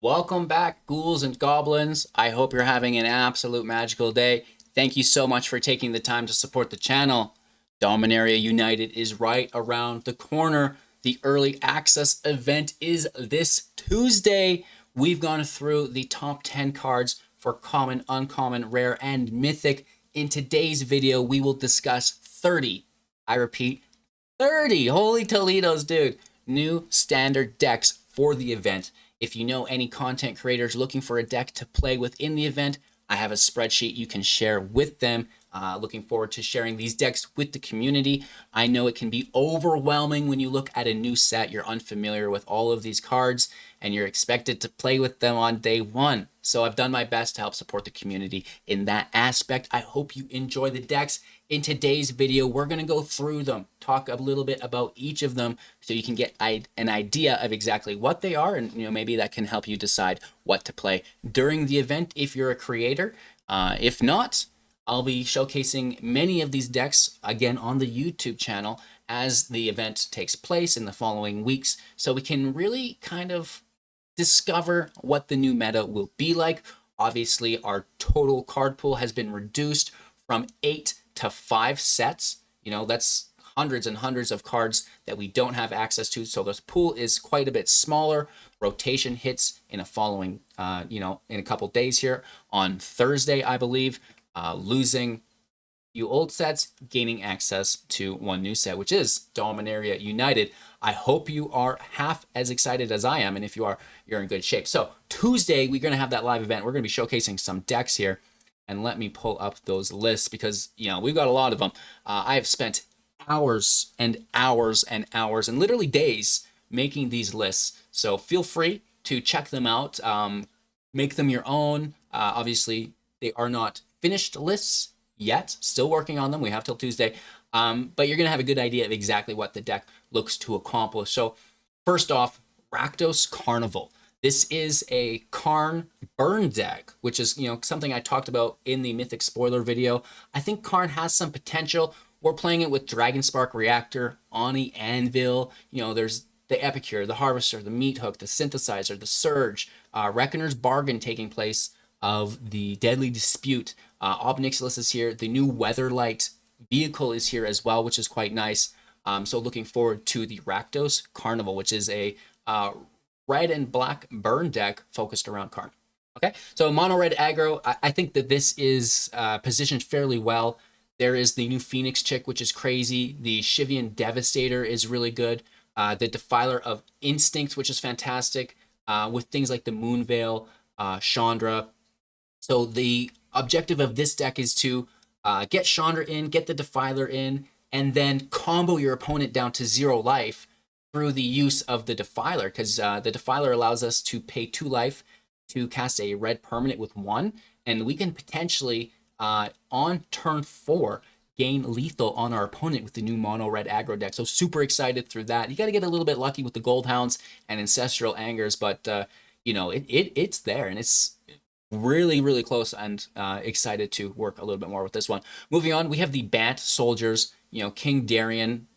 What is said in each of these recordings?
Welcome back, ghouls and goblins. I hope you're having an absolute magical day. Thank you so much for taking the time to support the channel. Dominaria United is right around the corner. The early access event is this Tuesday. We've gone through the top 10 cards for common, uncommon, rare, and mythic. In today's video, we will discuss 30, I repeat, 30, holy Toledo's, dude, new standard decks for the event. If you know any content creators looking for a deck to play within the event, I have a spreadsheet you can share with them. Looking forward to sharing these decks with the community. I know it can be overwhelming when you look at a new set, you're unfamiliar with all of these cards, and you're expected to play with them on day one. So I've done my best to help support the community in that aspect. I hope you enjoy the decks. In today's video, we're going to go through them, talk a little bit about each of them so you can get an idea of exactly what they are, and maybe that can help you decide what to play during the event if you're a creator. If not, I'll be showcasing many of these decks again on the YouTube channel as the event takes place in the following weeks, so we can really kind of discover what the new meta will be like. Obviously, our total card pool has been reduced from 8 to 5 sets. That's hundreds and hundreds of cards that we don't have access to. So this pool is quite a bit smaller. Rotation hits in a following, in a couple days here on Thursday, I believe, losing few old sets, gaining access to one new set, which is Dominaria United. I hope you are half as excited as I am, and if you are, you're in good shape. So Tuesday, we're going to have that live event. We're going to be showcasing some decks here, and let me pull up those lists because, we've got a lot of them. I have spent hours and hours and hours and literally days making these lists, so feel free to check them out, make them your own. Obviously, they are not finished lists yet, still working on them. We have till Tuesday, but you're gonna have a good idea of exactly what the deck looks to accomplish. So first off, Rakdos Carnival. This is a Karn burn deck, which is something I talked about in the Mythic spoiler video. I think Karn has some potential. We're playing it with Dragonspark Reactor, Ani Anvil. There's the Epicure, the Harvester, the Meat Hook, the Synthesizer, the Surge, Reckoner's Bargain taking place of the Deadly Dispute. Obnixilis is here. The new Weatherlight vehicle is here as well, which is quite nice. So looking forward to the Rakdos Carnival, which is a red and black burn deck focused around Karn. Okay, so mono red aggro, I think that this is positioned fairly well. There is the new Phoenix Chick, which is crazy. The Shivian Devastator is really good. The Defiler of Instinct, which is fantastic, with things like the Moonveil, Chandra. So the objective of this deck is to get Chandra in, get the Defiler in, and then combo your opponent down to 0 life through the use of the Defiler, because the Defiler allows us to pay 2 life to cast a red permanent with 1, and we can potentially, on turn 4, gain lethal on our opponent with the new mono red aggro deck. So super excited through that. You got to get a little bit lucky with the Gold Hounds and Ancestral Angers, but it's there, and it's really, really close, and excited to work a little bit more with this one. Moving on, we have the Bant Soldiers, King Darien,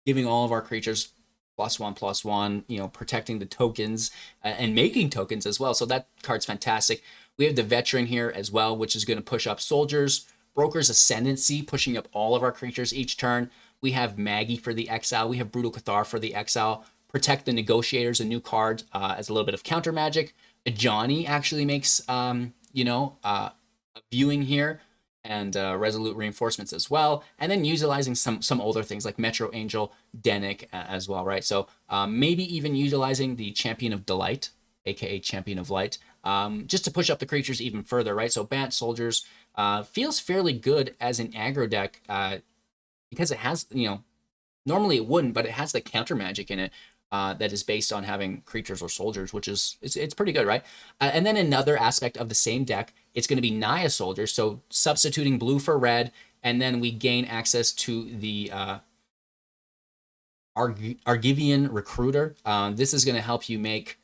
giving all of our creatures +1/+1, protecting the tokens and making tokens as well. So that card's fantastic. We have the Veteran here as well, which is going to push up soldiers. Broker's Ascendancy, pushing up all of our creatures each turn. We have Maggie for the exile. We have Brutal Cathar for the exile. Protect the Negotiators, a new card, as a little bit of counter magic. Johnny actually makes, a viewing here, and Resolute Reinforcements as well. And then utilizing some older things like Metro Angel, Denick as well, right? So maybe even utilizing the Champion of Delight, aka Champion of Light, just to push up the creatures even further, right? So Bant Soldiers feels fairly good as an aggro deck because it has, normally it wouldn't, but it has the counter magic in it. That is based on having creatures or soldiers, which is it's pretty good, right? And then another aspect of the same deck, it's going to be Naya Soldiers, so substituting blue for red, and then we gain access to the Argivian Recruiter. This is going to help you make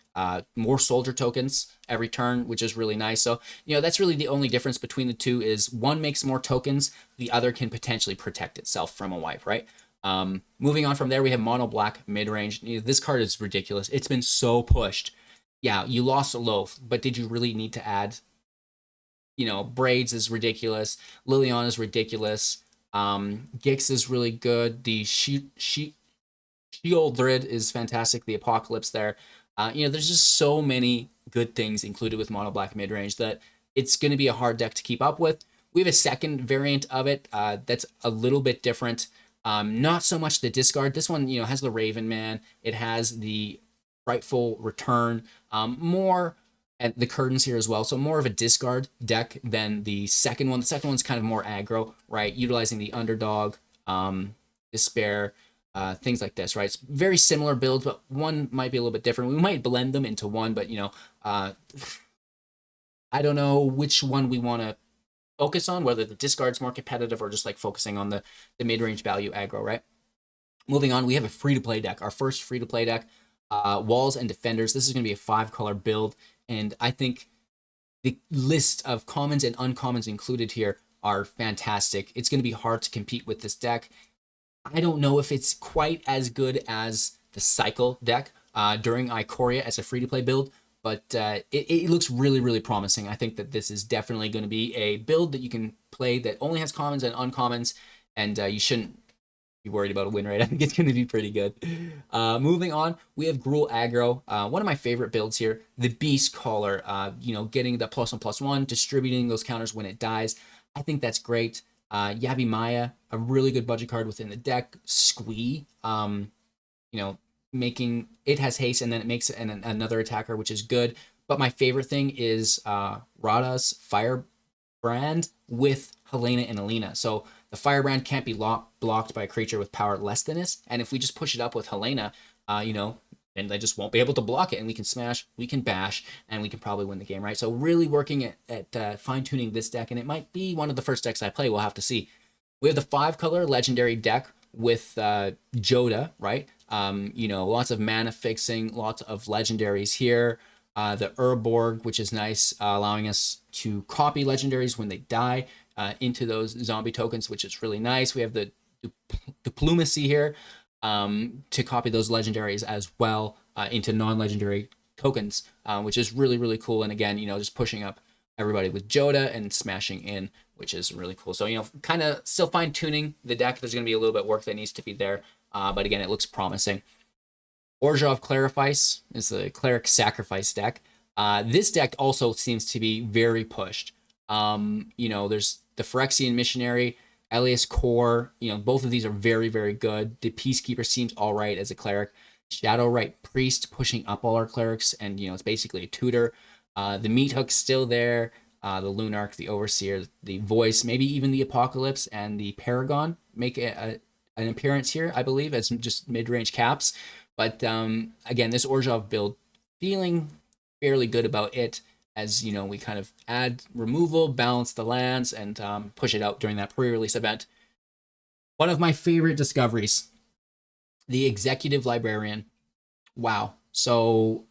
more soldier tokens every turn, which is really nice. So, that's really the only difference between the two, is one makes more tokens, the other can potentially protect itself from a wipe, right? Moving on from there, we have mono black mid range. This card is ridiculous. It's been so pushed. Yeah, you lost a loaf, but did you really need to add, Braids is ridiculous. Liliana is ridiculous. Gix is really good. The Sheoldred is fantastic. The Apocalypse there. There's just so many good things included with Mono Black Midrange that it's going to be a hard deck to keep up with. We have a second variant of it that's a little bit different. Not so much the discard. This one, has the Raven Man. It has the Frightful Return. More and the curtains here as well. So more of a discard deck than the second one. The second one's kind of more aggro, right? Utilizing the underdog, despair, things like this, right? It's very similar builds, but one might be a little bit different. We might blend them into one, but I don't know which one we want to focus on, whether the discard's more competitive or just like focusing on the mid-range value aggro, right? Moving on, we have a free-to-play deck. Our first free-to-play deck, Walls and Defenders. This is going to be a 5-color build, and I think the list of commons and uncommons included here are fantastic. It's going to be hard to compete with this deck. I don't know if it's quite as good as the Cycle deck during Ikoria as a free-to-play build, but it looks really, really promising. I think that this is definitely going to be a build that you can play that only has commons and uncommons, and you shouldn't be worried about a win rate. I think it's going to be pretty good. Moving on, we have Gruul Aggro. One of my favorite builds here, the Beast Caller. Getting the +1/+1, distributing those counters when it dies. I think that's great. Yabi Maya, a really good budget card within the deck. Squee, making it has haste and then it makes another attacker, which is good. But my favorite thing is Rada's Firebrand with Helena and Alina. So the Firebrand can't be blocked by a creature with power less than this. And if we just push it up with Helena, then they just won't be able to block it. And we can smash, we can bash, and we can probably win the game, right? So really working at fine-tuning this deck. And it might be one of the first decks I play. We'll have to see. We have the 5-color legendary deck with Joda, right? Lots of mana fixing, lots of legendaries here. The Urborg, which is nice, allowing us to copy legendaries when they die into those zombie tokens, which is really nice. We have the Diplomacy here to copy those legendaries as well into non-legendary tokens, which is really, really cool. And again, just pushing up everybody with Joda and smashing in, which is really cool. So, kind of still fine-tuning the deck. There's going to be a little bit of work that needs to be there. But again, it looks promising. Orzhov Clarifice is the Cleric Sacrifice deck. This deck also seems to be very pushed. There's the Phyrexian Missionary, Elias Core. Both of these are very, very good. The Peacekeeper seems all right as a cleric. Shadowrite Priest pushing up all our clerics, and it's basically a tutor. The Meat Hook's still there. The Lunarch, the Overseer, the Voice, maybe even the Apocalypse and the Paragon make an appearance here, I believe, as just mid-range caps. But again, this Orzhov build, feeling fairly good about it, as we kind of add removal, balance the lands, and push it out during that pre-release event. One of my favorite discoveries, the Executive Librarian. Wow. So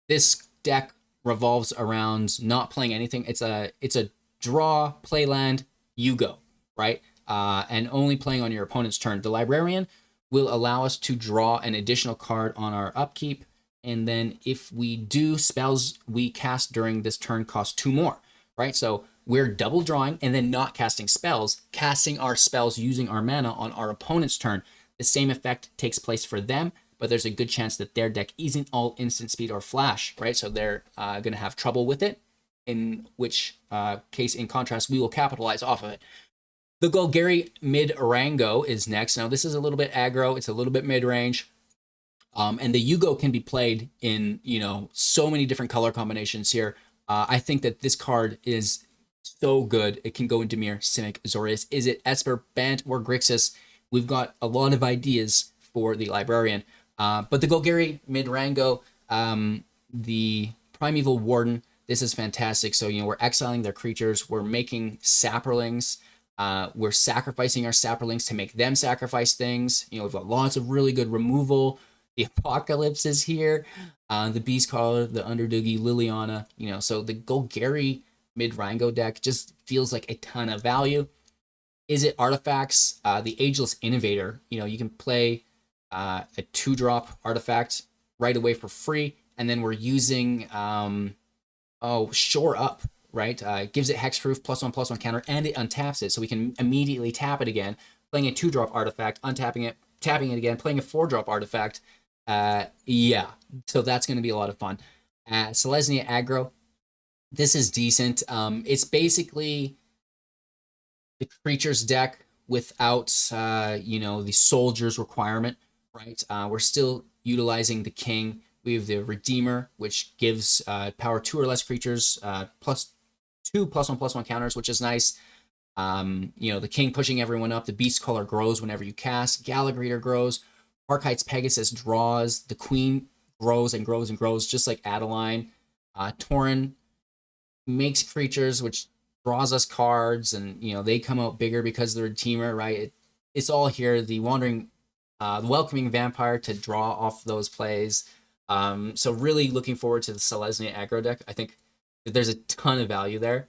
this deck revolves around not playing anything. It's a draw, play land, you go, right? And only playing on your opponent's turn. The Librarian will allow us to draw an additional card on our upkeep. And then if we do, spells we cast during this turn cost 2 more, right? So we're double drawing and then not casting spells, casting our spells using our mana on our opponent's turn. The same effect takes place for them, but there's a good chance that their deck isn't all instant speed or flash, right? So they're going to have trouble with it, in which case, in contrast, we will capitalize off of it. The Golgari Mid-Rango is next. Now, this is a little bit aggro. It's a little bit mid-range. And the Yugo can be played in, so many different color combinations here. I think that this card is so good. It can go into Dimir, Simic, Azorius. Is it Esper, Bant, or Grixis? We've got a lot of ideas for the Librarian. But the Golgari Mid-Rango, the Primeval Warden, this is fantastic. So, we're exiling their creatures. We're making Saprolings. We're sacrificing our Saprolings to make them sacrifice things. We've got lots of really good removal. The Apocalypse is here. The Beast Caller, the Underdoogie, Liliana. So the Golgari Mid-Rango deck just feels like a ton of value. Is it artifacts? The Ageless Innovator. You can play a 2-drop artifact right away for free, and then we're using Shore Up, right? It gives it hexproof +1/+1 counter, and it untaps it, so we can immediately tap it again, playing a 2-drop artifact, untapping it, tapping it again, playing a 4-drop artifact. Yeah, so that's going to be a lot of fun. Selesnya Aggro, this is decent. It's basically the creatures deck without, the soldiers requirement, right? We're still utilizing the king. We have the Redeemer, which gives power 2 or less creatures, +2 +1/+1 counters, which is nice. The king pushing everyone up. The beast color grows whenever you cast. Gallagher grows. Archites Pegasus draws. The queen grows and grows and grows, just like Adeline. Tauren makes creatures, which draws us cards, and they come out bigger because they're a teamer, right? It's all here. The welcoming vampire to draw off those plays. So really looking forward to the Selesnya aggro deck. I think that there's a ton of value there.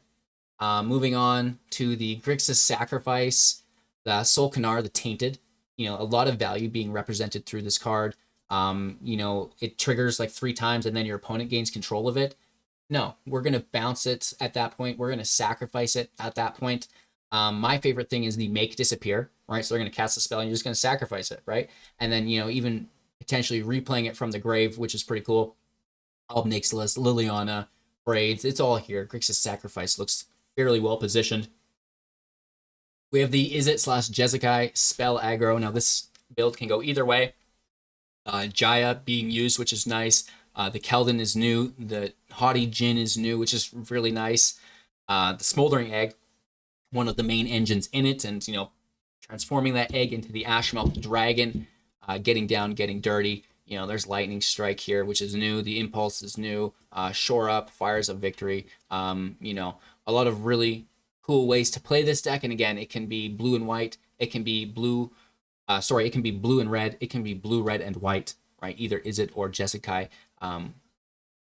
Moving on to the Grixis Sacrifice, the Solkanar, the Tainted. A lot of value being represented through this card. It triggers like 3 times and then your opponent gains control of it. No, we're going to bounce it at that point. We're going to sacrifice it at that point. My favorite thing is the make disappear, right? So they're going to cast a spell and you're just going to sacrifice it, right? And then, even potentially replaying it from the grave, which is pretty cool. Alb Nixilis, Liliana, Braids, it's all here. Grixis Sacrifice looks fairly well positioned. We have the Izzet/Jeskai spell aggro. Now this build can go either way. Jaya being used, which is nice. The Keldon is new. The Haughty Jin is new, which is really nice. The Smoldering Egg, one of the main engines in it, and transforming that egg into the Ashmouth Dragon, getting down, getting dirty. There's Lightning Strike here, which is new. The Impulse is new. Shore Up, Fires of Victory. A lot of really cool ways to play this deck. And again, it can be blue and white. It can be blue. It can be blue and red. It can be blue, red, and white, right? Either Izzet or Jeskai.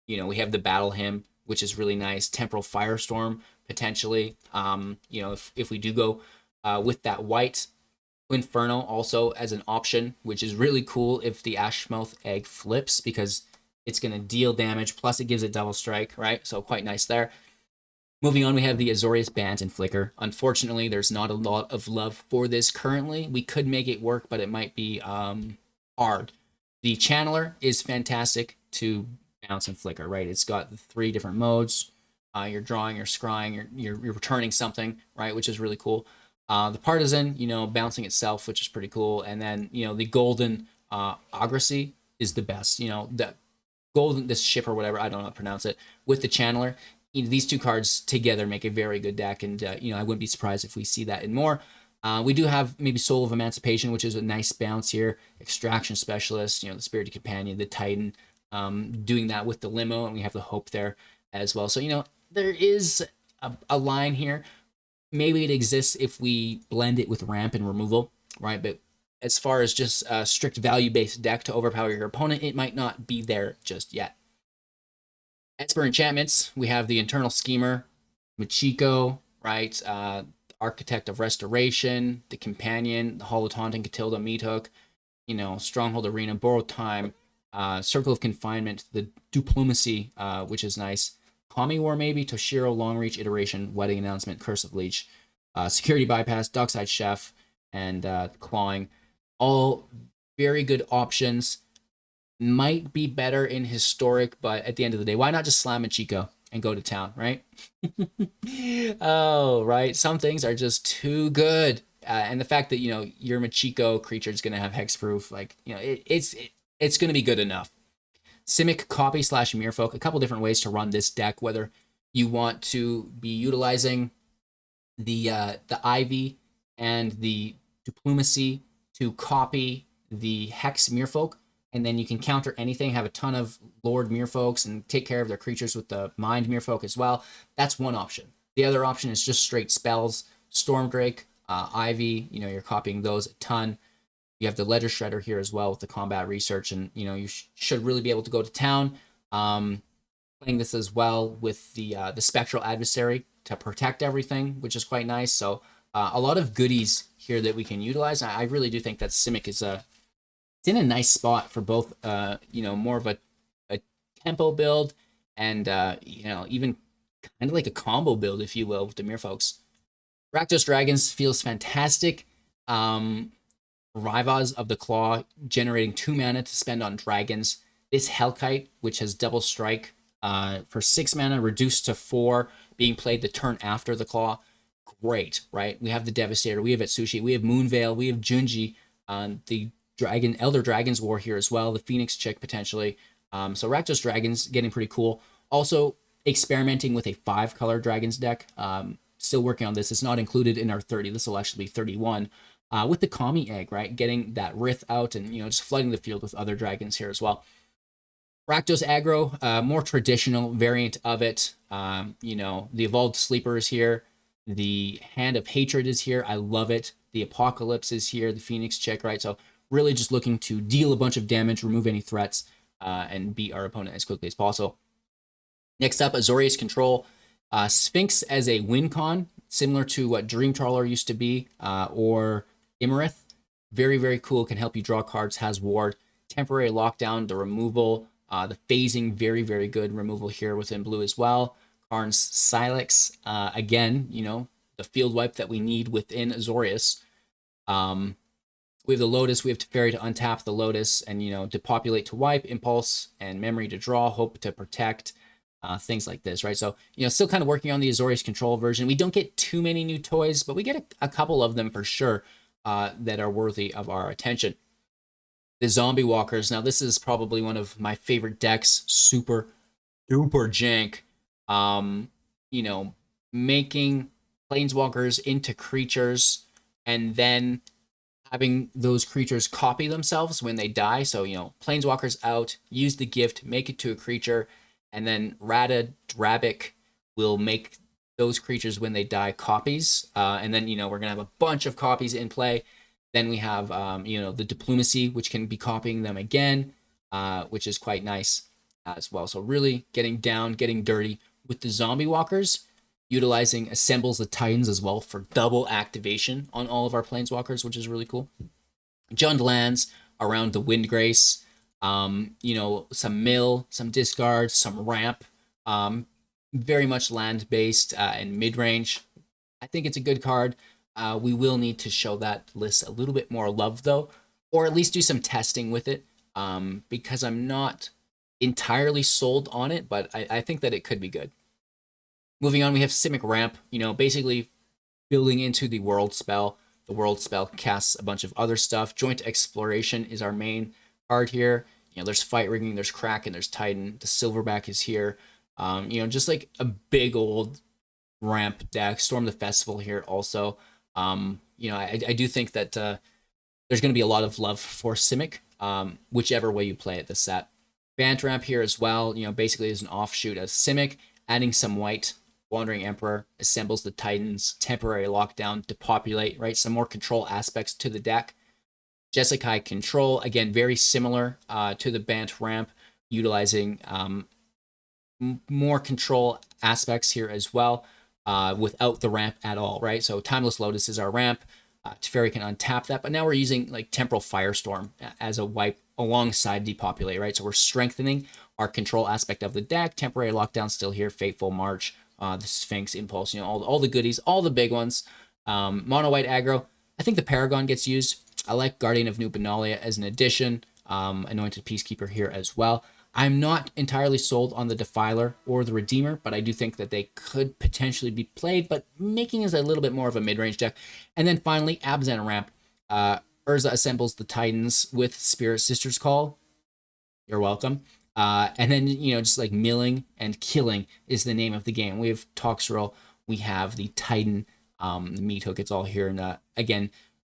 We have the Battle Hymn, which is really nice. Temporal Firestorm, potentially. If we do go with that white, Inferno also as an option, which is really cool if the Ashmouth Egg flips, because it's going to deal damage, plus it gives it double strike, right? So quite nice there. Moving on, we have the Azorius Bant and Flicker. Unfortunately, there's not a lot of love for this currently. We could make it work, but it might be hard. The Channeler is fantastic to bounce and flicker, right? It's got the 3 different modes. You're drawing, you're scrying, you're returning something, right? Which is really cool. The Partisan, bouncing itself, which is pretty cool. And then, the Golden Aggro is the best. The Golden, this ship or whatever, I don't know how to pronounce it, with the Channeler. These 2 cards together make a very good deck, and I wouldn't be surprised if we see that in more. We do have maybe Soul of Emancipation, which is a nice bounce here. Extraction Specialist, the Spirited Companion, the Titan, doing that with the Limo, and we have the Hope there as well. So, there is a line here. Maybe it exists if we blend it with Ramp and Removal, right? But as far as just a strict value-based deck to overpower your opponent, it might not be there just yet. Esper Enchantments, we have the Internal Schemer, Machiko, right? Architect of Restoration, the Companion, the Hollow Taunting, Catilda, Meathook, Stronghold Arena, Borrowed Time, Circle of Confinement, the Diplomacy, which is nice. Kami War, maybe, Toshiro, Longreach, Iteration, Wedding Announcement, Curse of Leech, Security Bypass, Dockside Chef, and Clawing. All very good options. Might be better in Historic, but at the end of the day, why not just slam Machiko and go to town, right? Oh, right. Some things are just too good. And the fact that, your Machiko creature is going to have hexproof, it's going to be good enough. Simic Copy / Mirfolk, a couple different ways to run this deck, whether you want to be utilizing the Ivy and the Diplomacy to copy the Hex Mirfolk, and then you can counter anything, have a ton of Lord Mirfolks, and take care of their creatures with the Mind Mirfolk as well. That's one option. The other option is just straight spells. Stormdrake, Ivy, you're copying those a ton. You have the Ledger Shredder here as well with the Combat Research, and you should really be able to go to town. Playing this as well with the Spectral Adversary to protect everything, which is quite nice. So a lot of goodies here that we can utilize. I really do think that Simic is it's in a nice spot for both. More of a tempo build, and you know, even kind of like a combo build, if you will, with the Merfolks. Rakdos Dragons feels fantastic. Rivaz of the Claw, generating 2 mana to spend on dragons. This Hellkite, which has double strike for 6 mana, reduced to 4, being played the turn after the Claw. Great, right? We have the Devastator, we have Atsushi, we have Moonveil, we have Junji, the Elder Dragon's War here as well, the Phoenix Chick potentially. So Rakdos Dragons getting pretty cool. Also experimenting with a 5-color Dragons deck. Still working on this. It's not included in our 30. This will actually be 31. With the Kami Egg, right? Getting that Rith out and, you know, just flooding the field with other dragons here as well. Rakdos Aggro, more traditional variant of it. You know, the Evolved Sleeper is here. The Hand of Hatred is here. I love it. The Apocalypse is here. The Phoenix Chick, right? So really just looking to deal a bunch of damage, remove any threats, and beat our opponent as quickly as possible. Next up, Azorius Control. Sphinx as a win con, similar to what Dream Trawler used to be, or Imarith. Very, very cool. Can help you draw cards, has ward. Temporary lockdown, the removal, the phasing, very, very good removal here within blue as well. Karn's Silex, again, you know, the field wipe that we need within Azorius. We have the Lotus, we have Teferi to untap the Lotus and, you know, depopulate to wipe, Impulse and Memory to draw, Hope to protect, things like this, right? So, you know, still kind of working on the Azorius Control version. We don't get too many new toys, but we get a couple of them for sure that are worthy of our attention. The Zombie Walkers. Now, this is probably one of my favorite decks. Super duper jank. You know, making Planeswalkers into creatures and then having those creatures copy themselves when they die. So, you know, Planeswalkers out, use the gift, make it to a creature, and then Rada Drabik will make those creatures when they die copies. And then, you know, we're going to have a bunch of copies in play. Then we have, you know, the Diplomacy, which can be copying them again, which is quite nice as well. So really getting down, getting dirty with the Zombie Walkers, utilizing Assembles the Titans as well for double activation on all of our Planeswalkers, which is really cool. Jund lands around the Windgrace, you know, some mill, some discard, some ramp, very much land-based and mid-range. I think it's a good card. We will need to show that list a little bit more love, though, or at least do some testing with it, because I'm not entirely sold on it, but I think that it could be good. Moving on, we have Simic Ramp, you know, basically building into the World Spell. The World Spell casts a bunch of other stuff. Joint Exploration is our main card here. You know, there's Fight Rigging, there's Kraken, there's Titan. The Silverback is here. You know, just like a big old ramp deck. Storm the Festival here also. You know, I do think that there's going to be a lot of love for Simic, whichever way you play it this set. Bant Ramp here as well, you know, basically is an offshoot of Simic, adding some white. Wandering Emperor, Assembles the Titans, Temporary Lockdown, Depopulate, right? Some more control aspects to the deck. Jeskai Control, again, very similar to the Bant Ramp, utilizing more control aspects here as well, without the ramp at all, right? So Timeless Lotus is our ramp. Teferi can untap that, but now we're using like Temporal Firestorm as a wipe alongside Depopulate, right? So we're strengthening our control aspect of the deck. Temporary Lockdown still here, Fateful March, the Sphinx, Impulse, you know, all the goodies, all the big ones. Mono White Aggro, I think the Paragon gets used. I like Guardian of New Benalia as an addition. Anointed Peacekeeper here as well. I'm not entirely sold on the Defiler or the Redeemer, but I do think that they could potentially be played, but making is a little bit more of a mid-range deck. And then finally, Abzan Ramp. Urza Assembles the Titans with Spirit Sister's Call. You're welcome. And then, you know, just like milling and killing is the name of the game. We have Toxrill, we have the Titan, the Meat Hook, it's all here. And again,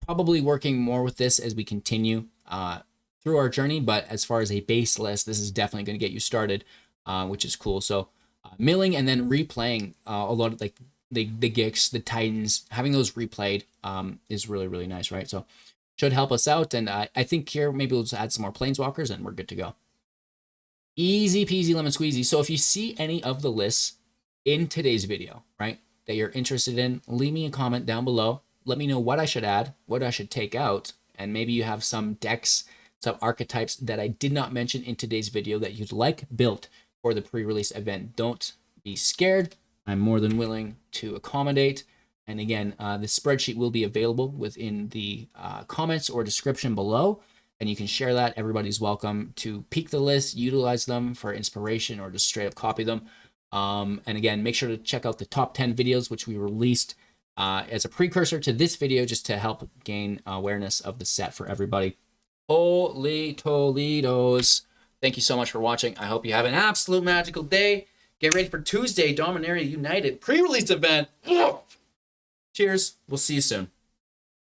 probably working more with this as we continue through our journey. But as far as a base list, this is definitely going to get you started, which is cool. So milling and then replaying a lot of like the Gix, the Titans, having those replayed is really, really nice, right? So should help us out. And I think here maybe we'll just add some more Planeswalkers and we're good to go. Easy peasy lemon squeezy. So if you see any of the lists in today's video, right, that you're interested in, leave me a comment down below. Let me know what I should add, what I should take out, and maybe you have some decks some archetypes that I did not mention in today's video that you'd like built for the pre-release event. Don't be scared. I'm more than willing to accommodate. And again, the spreadsheet will be available within the comments or description below, and you can share that. Everybody's welcome to peek the list, utilize them for inspiration, or just straight up copy them. And again, make sure to check out the top 10 videos, which we released as a precursor to this video, just to help gain awareness of the set for everybody. Holy Toledos. Thank you so much for watching. I hope you have an absolute magical day. Get ready for Tuesday, Dominaria United pre-release event. Cheers. We'll see you soon.